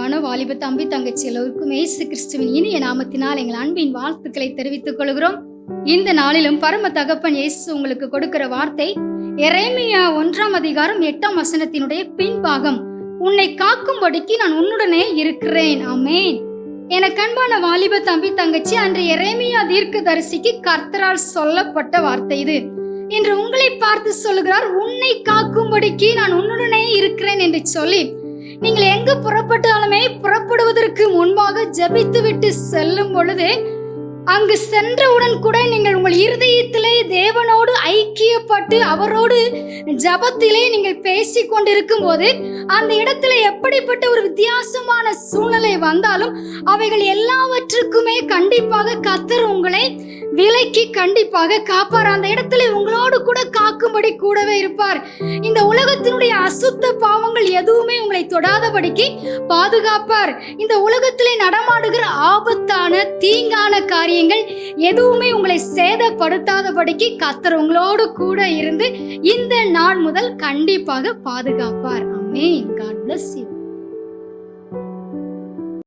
அன்பான வாலிப தம்பி தங்கச்சி எல்லோருக்கும் இயேசு கிறிஸ்துவின் இனிய நாமத்தினால் எங்கள் அன்பின் வாழ்த்துக்களை தெரிவித்துக் கொள்கிறோம். இந்த நாளிலும் பரம தகப்பன் இயேசு உங்களுக்கு கொடுக்கிற வார்த்தை எரேமியா 1:8 பின்பாகம், உன்னை காக்கும்படிக்கு நான் உன்னுடனே இருக்கிறேன். ஆமென். எனக்கு அன்பான வாலிப தம்பி தங்கச்சி, அன்று எரேமியா தீர்க்கதரிசிக்கு கர்த்தரால் சொல்லப்பட்ட வார்த்தை இது. இன்று உங்களை பார்த்து சொல்லுகிறார், உன்னை காக்கும்படிக்கு நான் உன்னுடனே இருக்கிறேன் என்று சொல்லி, நீங்கள் எங்கு புறப்பட்டாலுமே புறப்படுவதற்கு முன்பாக ஜெபித்து விட்டு செல்லும் பொழுது, அங்கு சென்றவுடன் கூட நீங்கள் உங்கள் இருதயத்திலே தேவனோடு ஐக்கியப்பட்டு அவரோடு ஜபத்திலே நீங்கள் பேசி கொண்டிருக்கும் போது, அந்த இடத்துல எப்படிப்பட்ட ஒரு வித்தியாசமான சூழ்நிலை வந்தாலும் அவைகள் எல்லாவற்றுக்குமே கண்டிப்பாக கர்த்தர் உங்களை விலைக்கு கண்டிப்பாக காப்பார். அந்த இடத்துல உங்களோடு கூட காக்கும்படி கூடவே இருப்பார். இந்த உலகத்தினுடைய அசுத்த பாவங்கள் எதுவுமே உங்களை தொடாதபடிக்கு பாதுகாப்பார். இந்த உலகத்திலே நடமாடுகிற ஆபத்தான தீங்கான காரியங்கள் எதுவுமே உங்களை சேதப்படுத்தாதபடிக்கு கர்த்தர் உங்களோடு கூட இருந்து இந்த நாள் முதல் கண்டிப்பாக பாதுகாப்பார். ஆமென். God bless you.